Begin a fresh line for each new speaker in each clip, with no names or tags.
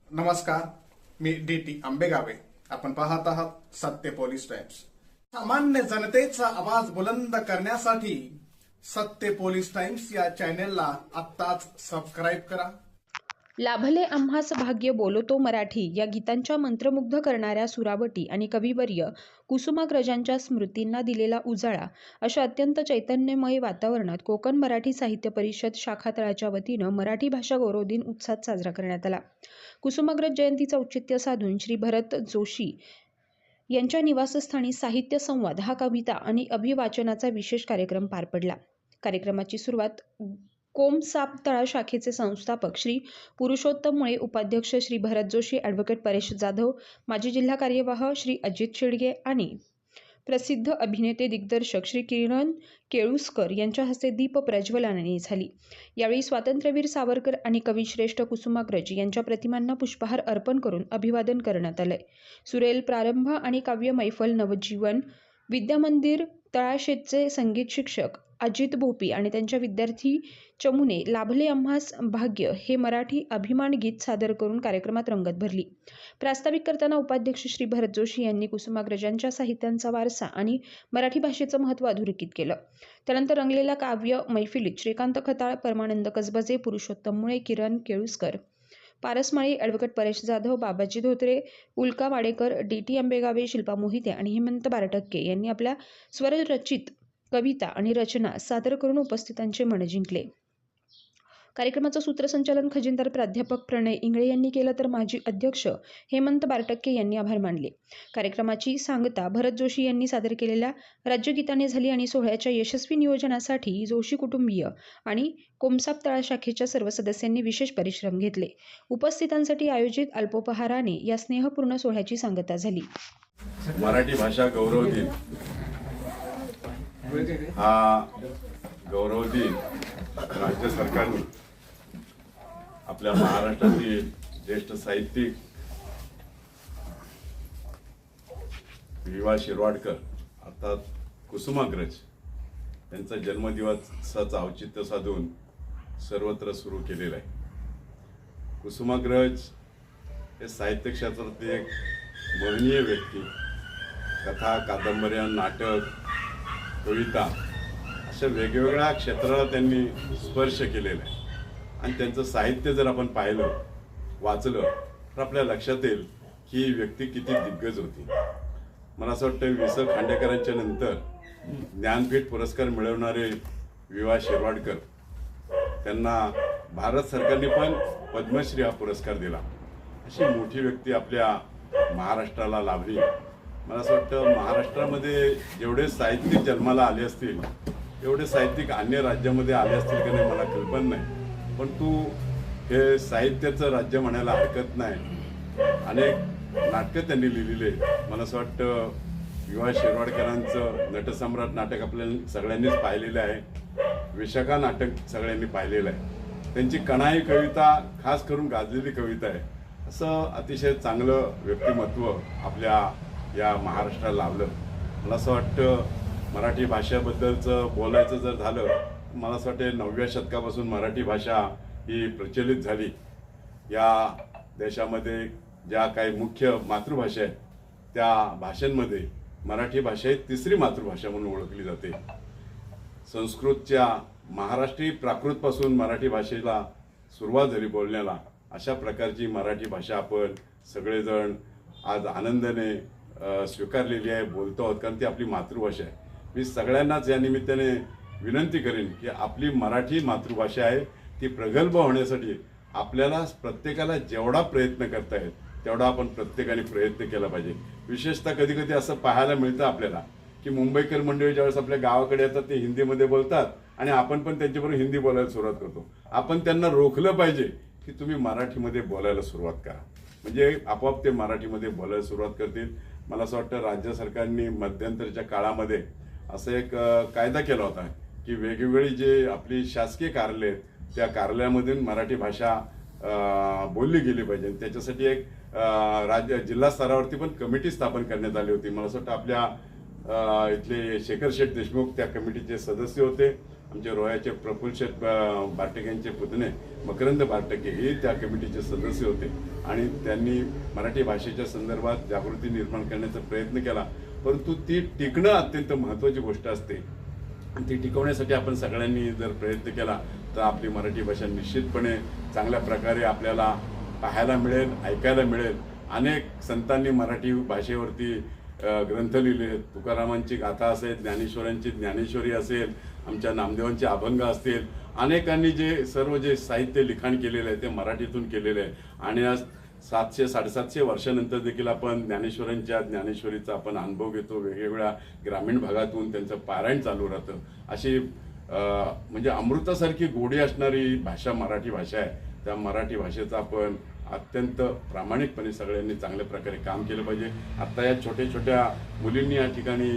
नमस्कार, मी डी.टी. आंबेगावे. आपण पाहत आहात सत्य पोलीस टाइम्स. सामान्य जनतेचा आवाज बुलंद करण्यासाठी सत्य पोलीस टाइम्स या चॅनेलला आत्ताच सबस्क्राईब करा.
लाभले आम्हास भाग्य बोलतो मराठी या गीतांच्या मंत्रमुग्ध करणाऱ्या सुरावटी आणि कविवर्य कुसुमाग्रजांच्या स्मृतींना दिलेला उजाळा अशा अत्यंत चैतन्यमय वातावरणात कोकण मराठी साहित्य परिषद शाखातळाच्या वतीनं मराठी भाषा गौरव दिन उत्साहात साजरा करण्यात आला. कुसुमाग्रज जयंतीचं औचित्य साधून श्री भरत जोशी यांच्या निवासस्थानी साहित्य संवाद हा कविता आणि अभिवाचनाचा विशेष कार्यक्रम पार पडला. कार्यक्रमाची सुरुवात कोमसाप तळा शाखेचे संस्थापक श्री पुरुषोत्तम मुळे, उपाध्यक्ष श्री भरत जोशी, ॲडव्होकेट परेश जाधव, माजी जिल्हा कार्यवाह श्री अजित शेडगे आणि प्रसिद्ध अभिनेते दिग्दर्शक श्री किरण केळुसकर यांच्या हस्ते दीप प्रज्वलनाने झाली. यावेळी स्वातंत्र्यवीर सावरकर आणि कविश्रेष्ठ कुसुमाग्रज यांच्या प्रतिमांना पुष्पहार अर्पण करून अभिवादन करण्यात आलंय. सुरेल प्रारंभ आणि काव्य मैफल नवजीवन विद्यामंदिर तळाशेतचे संगीत शिक्षक अजित भोपी आणि त्यांच्या विद्यार्थी चमूने लाभले आम्हास भाग्य हे मराठी अभिमान गीत सादर करून कार्यक्रमात रंगत भरली. प्रास्ताविक करताना उपाध्यक्ष श्री भरत जोशी यांनी कुसुमाग्रजांच्या साहित्यांचा वारसा आणि मराठी भाषेचं महत्त्व अधोरेखित केलं. त्यानंतर रंगलेल्या काव्य मैफिलीत श्रीकांत खताळ, परमानंद कसबजे, पुरुषोत्तम मुळे, किरण केळुसकर, पारसमाळी, ॲडव्होकेट परेश जाधव, बाबाजी धोत्रे, उल्का वाडेकर, डी.टी. आंबेगावे, शिल्पा मोहिते आणि हेमंत बारटक्के यांनी आपल्या स्वररचित कविता आणि रचना सादर करून उपस्थितांचे मन जिंकले. कार्यक्रमाचं सूत्रसंचालन खजिनदार प्राध्यापक प्रणय इंगळे यांनी केलं, तर माजी अध्यक्ष हेमंत बारटक्के यांनी आभार मानले. कार्यक्रमाची सांगता भरत जोशी यांनी सादर केलेल्या राज्यगीताने झाली आणि सोहळ्याच्या यशस्वी नियोजनासाठी जोशी कुटुंबीय आणि कोमसाप तळा शाखेच्या सर्व सदस्यांनी विशेष परिश्रम घेतले. उपस्थितांसाठी आयोजित अल्पोपहाराने या स्नेहपूर्ण सोहळ्याची सांगता झाली.
मराठी भाषा गौरव दिन हा गौरव दिन राज्य सरकारने आपल्या महाराष्ट्रातील ज्येष्ठ साहित्यिक वि.वा. शिरवाडकर अर्थात कुसुमाग्रज यांचा जन्मदिवसाचं औचित्य साधून सर्वत्र सुरू केलेला आहे. कुसुमाग्रज हे साहित्य क्षेत्रातील एक महनीय व्यक्ती. कथा, कादंबऱ्या, नाटक, कविता अशा वेगवेगळ्या क्षेत्राला त्यांनी स्पर्श केलेला आहे. आणि त्यांचं साहित्य जर आपण पाहिलं, वाचलं, तर आपल्या लक्षात येईल की ही व्यक्ती किती दिग्गज होती. मला असं वाटतं वि.स. खांडेकरांच्या नंतर ज्ञानपीठ पुरस्कार मिळवणारे वि.वा. शिरवाडकर, त्यांना भारत सरकारने पण पद्मश्री हा पुरस्कार दिला. अशी मोठी व्यक्ती आपल्या महाराष्ट्राला लाभली. मला असं वाटतं महाराष्ट्रामध्ये जेवढे साहित्यिक जन्माला आले असतील एवढे साहित्यिक अन्य राज्यामध्ये आले असतील की नाही मला कल्पना नाही. पण तू हे साहित्याचं राज्य म्हणायला हरकत नाही. अनेक नाटकं त्यांनी लिहिलेली आहेत. मला असं वाटतं वि.वा. शिरवाडकरांचं नटसम्राट नाटक आपल्याला सगळ्यांनीच पाहिलेलं आहे. विशाखा नाटक सगळ्यांनी पाहिलेलं आहे. त्यांची कणाई कविता खास करून गाजलेली कविता आहे. असं अतिशय चांगलं व्यक्तिमत्व आपल्या या महाराष्ट्राला लाभलं. मला असं वाटतं मराठी भाषेबद्दलचं बोलायचं जर झालं, मला असं वाटतं 9व्या शतकापासून मराठी भाषा ही प्रचलित झाली. या देशामध्ये ज्या काही मुख्य मातृभाषा आहेत त्या भाषांमध्ये मराठी भाषा ही तिसरी मातृभाषा म्हणून ओळखली जाते. संस्कृतच्या महाराष्ट्री प्राकृतपासून मराठी भाषेला सुरुवात झाली बोलण्याला. अशा प्रकारची मराठी भाषा आपण सगळेजण आज आनंदाने स्वीकारलेली आहे, बोलतो आहोत, कारण ती आपली मातृभाषा आहे. मी सगळ्यांनाच या निमित्ताने विनंती करेन की आपली मराठी मातृभाषा आहे ती प्रगल्भ होण्यासाठी आपल्याला प्रत्येकाला जेवढा प्रयत्न करता येईल तेवढा आपण प्रत्येकाने प्रयत्न केला पाहिजे. विशेषतः कधी कधी असं पाहायला मिळतं आपल्याला की मुंबईकर मंडळी ज्यावेळेस आपल्या गावाकडे येतात ते हिंदीमध्ये बोलतात आणि आपण पण त्यांच्याबरोबर हिंदी बोलायला सुरुवात करतो. आपण त्यांना रोखलं पाहिजे की तुम्ही मराठीमध्ये बोलायला सुरुवात करा, म्हणजे आपोआप ते मराठीमध्ये बोलायला सुरुवात करतील. मला असं वाटतं राज्य सरकारने मध्यंतरीच्या काळामध्ये असं एक कायदा केला होता की वेगवेगळी जे आपली शासकीय कार्यालय आहेत त्या कार्यालयामधून मराठी भाषा बोलली गेली पाहिजे. त्याच्यासाठी एक जिल्हा स्तरावरती पण कमिटी स्थापन करण्यात आली होती. मला असं वाटतं आपल्या इथले शेखर शेठ देशमुख त्या कमिटीचे सदस्य होते आमचे रोह्याचे प्रफुल्लशेठ बारटके यांचे पुतणे मकरंद बारटके हे त्या कमिटीचे सदस्य होते आणि त्यांनी मराठी भाषेच्या संदर्भात जागृती निर्माण करण्याचा प्रयत्न केला. परंतु ती टिकणं अत्यंत महत्त्वाची गोष्ट असते. ती टिकवण्यासाठी आपण सगळ्यांनी जर प्रयत्न केला तर आपली मराठी भाषा निश्चितपणे चांगल्या प्रकारे आपल्याला पाहायला मिळेल, ऐकायला मिळेल. अनेक संतांनी मराठी भाषेवरती ग्रंथ लिहिले. तुकारामांची गाथा असेल, ज्ञानेश्वरांची ज्ञानेश्वरी असेल, आमच्या नामदेवांचे अभंग असतील. अनेकांनी जे साहित्य लिखाण केलेलं आहे ते मराठीतून केलेलं आहे आणि आज 700-750 वर्षानंतर देखील आपण ज्ञानेश्वरांच्या ज्ञानेश्वरीचा आपण अनुभव घेतो. वेगवेगळ्या ग्रामीण भागातून त्यांचं पारायण चालू राहतं. अशी म्हणजे अमृतासारखी गोडी असणारी भाषा मराठी भाषा आहे. त्या मराठी भाषेचा आपण अत्यंत प्रामाणिकपणे सगळ्यांनी चांगल्या प्रकारे काम केलं पाहिजे. आत्ता या छोट्या छोट्या मुलींनी या ठिकाणी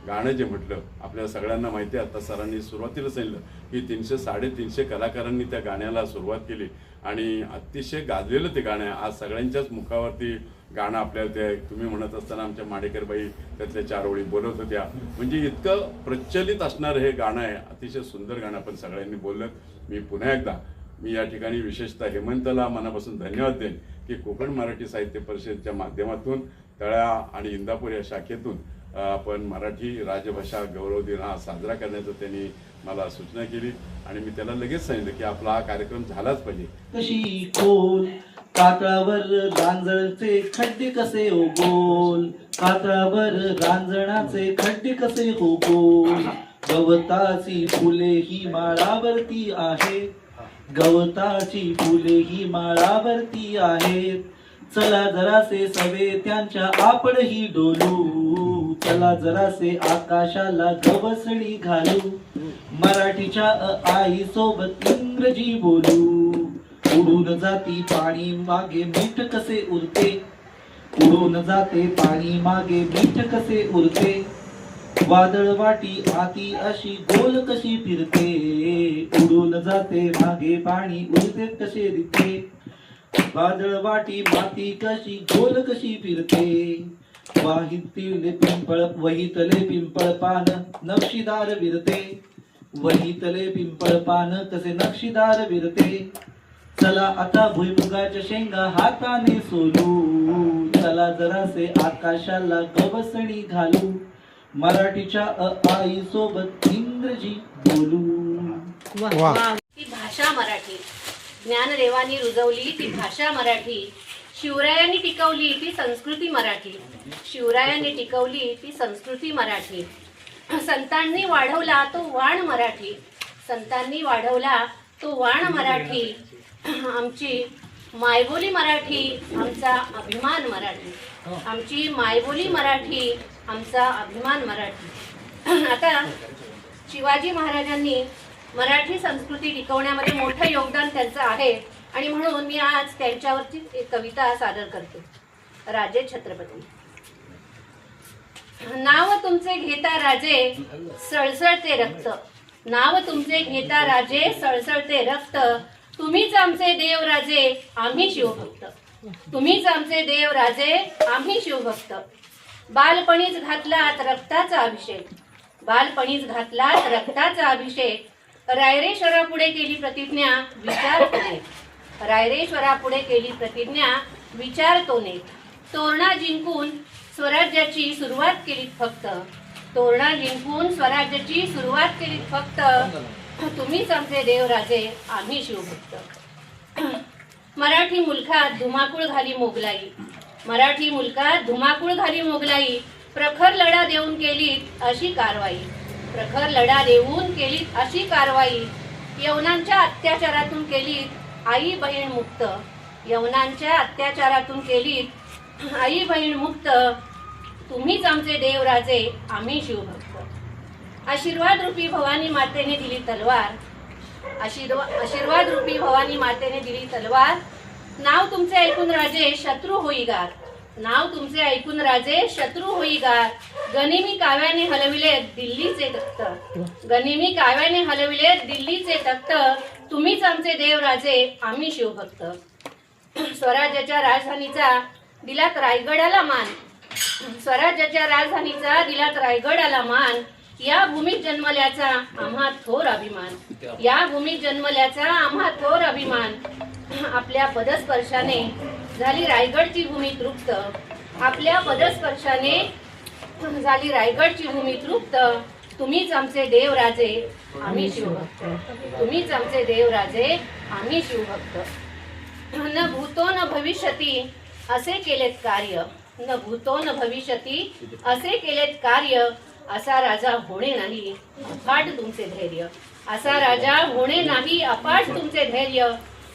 गाणं जे म्हटलं आपल्या सगळ्यांना माहिती आहे. आता सरांनी सुरुवातीला सांगितलं की 300-350 कलाकारांनी त्या गाण्याला सुरुवात केली आणि अतिशय गाजलेलं ते गाणं आहे. आज सगळ्यांच्याच मुखावरती गाणं आपल्याला ते तुम्ही म्हणत असताना आमच्या माडेकरबाई त्यातल्या 4 ओळी बोलत होत्या. म्हणजे इतकं प्रचलित असणारं हे गाणं आहे. अतिशय सुंदर गाणं आपण सगळ्यांनी बोललं. मी पुन्हा एकदा या ठिकाणी विशेषतः हेमंतला मनापासून धन्यवाद देईन की कोकण मराठी साहित्य परिषदेच्या माध्यमातून तळा आणि इंदापूर या शाखेतून आपण मराठी राजभाषा गौरव दिन हा साजरा करण्याचं त्यांनी मला सूचना केली आणि मी त्याला लगेच सांगितलं की आपला हा कार्यक्रम झालाच पाहिजे.
कशी खोल कातळावर रांजणचे खड्डे कसे हो गोल, कातळावर रांजणाचे खड्डे कसे हो गोल. गवताची फुले ही माळावरती आहेत, गवताची फुले ही माळावरती आहेत. चला जरासे सवे त्यांच्या आपणही डोलू, चला जरासे आकाशाला गवसणी घालू. मराठीच्या आई सोबत इंग्रजी बोलू. उडून जाती पाणी मागे मीठ कसे उरते, उडून जाते पाणी मागे मीठ कसे उरते. वादळ वाटी आती अशी गोल कशी फिरते, उडून जाते मागे पाणी उरते कसे दिसते. वादळ वाटी माती कशी गोल कशी फिरते. वहीतले पिंपळ पान नक्षीदार विरते, वहीतले पिंपळ पान कसे नक्षीदार विरते. चला आता भुईमुगाच्या शेंगा हाताने सोलू, चला जरासे आकाशाला गवसणी घालू. मराठीच्या आई सोबत इंग्रजी बोलू.
ती भाषा मराठी, ज्ञानदेवानी रुजवली ती भाषा मराठी. शिवरायांनी टिकवली ती संस्कृती मराठी, शिवरायांनी टिकवली ती संस्कृती मराठी. संतांनी वाढवला तो वाण मराठी, संतांनी वाढवला तो वाण मराठी. आमची मायबोली मराठी, आमचा अभिमान मराठी, आमची मायबोली मराठी, आमचा अभिमान मराठी. आता शिवाजी महाराजांनी मराठी संस्कृती टिकवण्यामध्ये मोठं योगदान त्यांचं आहे आणि म्हणून मी आज त्यांच्यावरची एक कविता सादर करते. राजे छत्रपती. नाव तुमचे घेता राजे सळसळते रक्त, नाव तुमचे घेता राजे सळसळते रक्त. तुम्हीच आमचे देव राजे आम्ही शिवभक्त, तुम्हीच आमचे देव राजे आम्ही शिवभक्त. बालपणीच घातलात रक्ताचा अभिषेक, बालपणीच घातलात रक्ताचा अभिषेक. रायरेश्वरापुढे केली प्रतिज्ञा विचार तो नेक, रायरेश्वरापुढे केली प्रतिज्ञा विचार तो नेक. तोरणा जिंकून स्वराज्याची सुरुवात केली फक्त, तोरणा जिंकून स्वराज्याची सुरुवात केली फक्त. तुम्हीच आमचे देवराजे आम्ही शिवभक्त. मराठी मुलखात धुमाकूळ घाली मोगलाई, मराठी मुलखात धुमाकूळ घाली मोगलाई. प्रखर लढा देऊन केली अशी कारवाई, प्रखर लढा देऊन केली अशी कारवाई. यवनांच्या अत्याचारातून केली आई बहीण मुक्त, यवनांच्या अत्याचारातून केली आई बहीण मुक्त. तुम्हीच आमचे देवराजे आम्ही शिवभक्त. आशीर्वाद रूपी भवानी मातेने दिली तलवार, आशीर्वाद रूपी भवानी मातेने दिली तलवार. नाव तुमचे ऐकून राजे शत्रू होई गार, नाव तुमचे ऐकून राजे शत्रू होई गार. गनिमी काव्याने हलविले दिल्लीचे तख्त, गनिमी काव्याने हलविले दिल्लीचे तख्त. तुम्हीच आमचे देवराजे आम्ही शिवभक्त. स्वराज्याच्या राजधानीचा दिलात रायगडाला मान, स्वराज्याच्या राजधानीचा दिलात रायगडाला मान. या भूमीत जन्मल्याचा आम्हा थोर अभिमान, या भूमीत जन्मल्याचा आम्हा थोर अभिमान. आपल्या पदस्पर्शाने झाली रायगडची भूमी तृप्त, आपल्या पदस्पर्शाने झाली रायगडची भूमी तृप्त. तुम्हीच आमचे देवराजे, आम्ही शिवभक्त. तुम्हीच आमचे देवराजे, आम्ही शिवभक्त. न भूतो न भविष्यती असे केलेत कार्य, न भूतो न भविष्यती असे केलेत कार्य. असा राजा होणे नाही अफाट तुमचे धैर्य, असा राजा होणे नाही अफाट तुमचे धैर्य.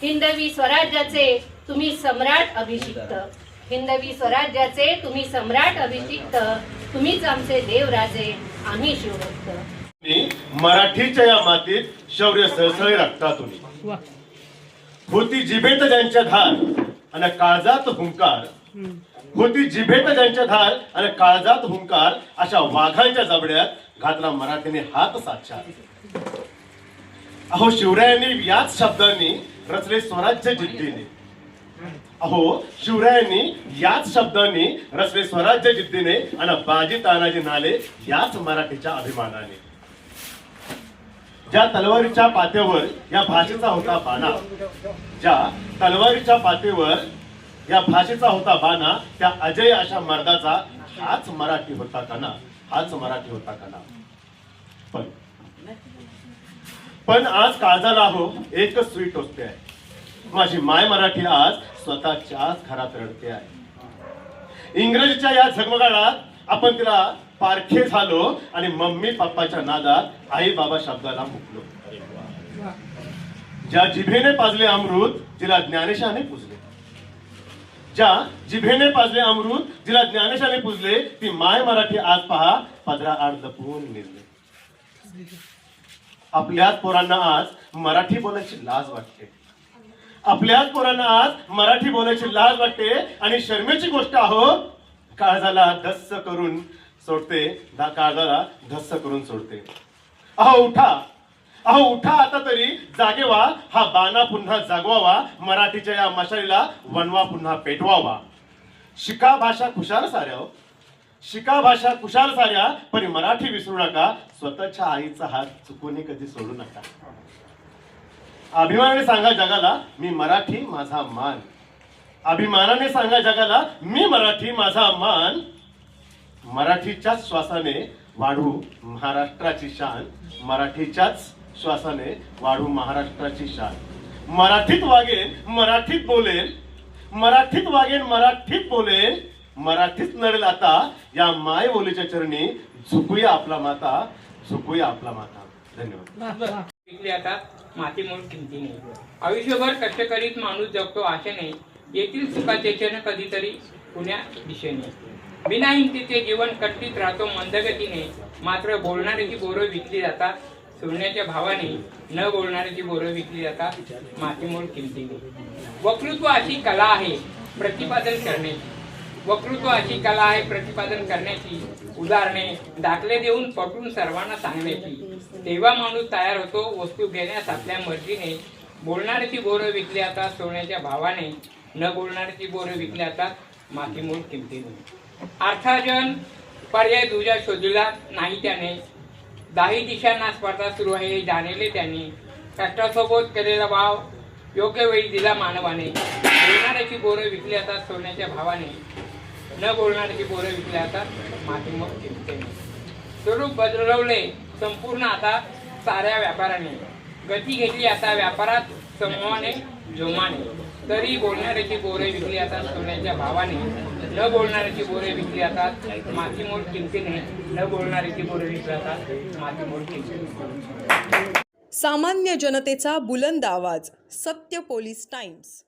हिंदवी स्वराज्याचे तुम्ही सम्राट अभिषिक्त, हिंदवी स्वराज्याचे तुम्ही सम्राट अभिषिक्त. तुम्हीच आमचे देवराजे, आम्ही शिवभक्त.
मराठीच्या या मातीत शौर्य सळसळे रक्तातून होती जिभेत ज्यांच्या धार आणि काळजात हुंकार, होती जिभेत ज्यांच्या धार आणि काळजात हुंकार. अशा वाघांच्या जबड्यात घातला मराठीने हात साक्षात. अहो शिवरायांनी याच शब्दांनी रचले स्वराज्य जिद्दीने, अहो शिवरायांनी याच शब्दांनी रचले स्वराज्य जिद्दीने आणि बाजी तानाजी नाले याच मराठीच्या अभिमानाने. ज्या तलवारीच्या पात्यावर या भाषेचा होता बाणा, ज्या तलवारीच्या पातेवर या भाषेचा होता बाणा, त्या अजय अशा मर्दाचा हाच मराठी होता काना, हाच मराठी होता काना. पण आज काळजाला हो एकच सुई टोचते आहे. माझी माय मराठी आज स्वतःच्याच घरात रडते आहे. इंग्रजीच्या या झगमगाटात आपण तिला पारखे झालो आणि मम्मी पप्पाच्या नादात आई बाबा शब्दाला मुकलो. ज्या जिभेने पाजले अमृत तिला ज्ञानेशाने पुजले, ज्या जिभेने पाजले अमृत जिला ज्ञानेशाने पुजले, ती माय मराठी आज पहा पदरा आड लपवून निरले. आपल्याच पोरांना आज मराठी बोलायची लाज वाटते, आपल्याच पोरांना आज मराठी बोलायची लाज वाटते. आणि शर्मेची गोष्ट अहो काळजाला धस्स करून सोडते, काळजाला धस्स करून सोडते. अहो उठा, अहो उठा आता तरी जागे व्हा. हा बाणा पुन्हा जागवावा, मराठीच्या या मशालीला वनवा पुन्हा पेटवावा. शिका भाषा खुशाल साऱ्या, शिका भाषा कुशाल साऱ्या, पण मराठी विसरू नका. स्वतःच्या आईचा हात चुकून कधी सोडू नका. अभिमानाने सांगा जगाला मी मराठी माझा मान, अभिमानाने सांगा जगाला मी मराठी माझा मान. मराठीच्याच श्वासाने वाढू महाराष्ट्राची शान, मराठीच्याच श्वासाने वाढू महाराष्ट्राची शान. मराठीत वागेन मराठीत बोलेन, मराठीत वागेन मराठीत बोलेन. मराठीत नडेल आता या माय बोलीच्या चरणी. झुकूया आपला माता, झुकूया आपला माता. धन्यवाद.
विकले आता माती मोल किमतीने. आयुष्यभर कष्ट करीत माणूस जगतो आशेने, येथील सुखाचे क्षण कधीतरी पुण्या दिशेने. बिना हिंमतीचे जीवन कष्टीत राहतो मंदगतीने, मात्र बोलणाऱ्याची बोरं विकली जातात सोन्याच्या भावाने, न बोलणाऱ्याची बोरं विकली जातात मातीमोल किमतीने. वक्तृत्व अशी कला आहे प्रतिपादन करण्याची, वक्तृत्व अशी कला आहे प्रतिपादन करण्याची. उदाहरणे दाखले देऊन पटवून सर्वांना सांगण्याची. तेव्हा माणूस तयार होतो वस्तू घेण्यास आपल्या मर्जीने. बोलणाऱ्याची बोरं विकली जातात सोन्याच्या भावाने, न बोलणाऱ्याची बोरं विकली जातात मातीमोल किमतीने. अर्थार्जन पर्याय दुजा शोधला नाही त्याने, दाही दिशांना स्पर्धा सुरू आहे हे जाणले त्याने. कष्टासोबत केलेला भाव योग्य वेळी दिला मानवाने. बोलणाऱ्याची बोरं विकली जातात सोन्याच्या भावाने, न बोलणाऱ्याची बोरं विकली जातात मातीमोल किमतीने. स्वरूप बदलवले संपूर्ण आता साऱ्या व्यापाराने, गती घेतली आता व्यापारात समूहाने जोमाने. तरी बोलणाऱ्याची बोरे विकली जातात सोन्याच्या भावाने, न बोलणाऱ्याची बोरे विकली जातात मातीमोल किमतीने. न बोलणाऱ्याची बोरे विकली जातात मातीमोल किमतीने.
सामान्य जनतेचा बुलंद आवाज, सत्य पोलीस टाइम्स.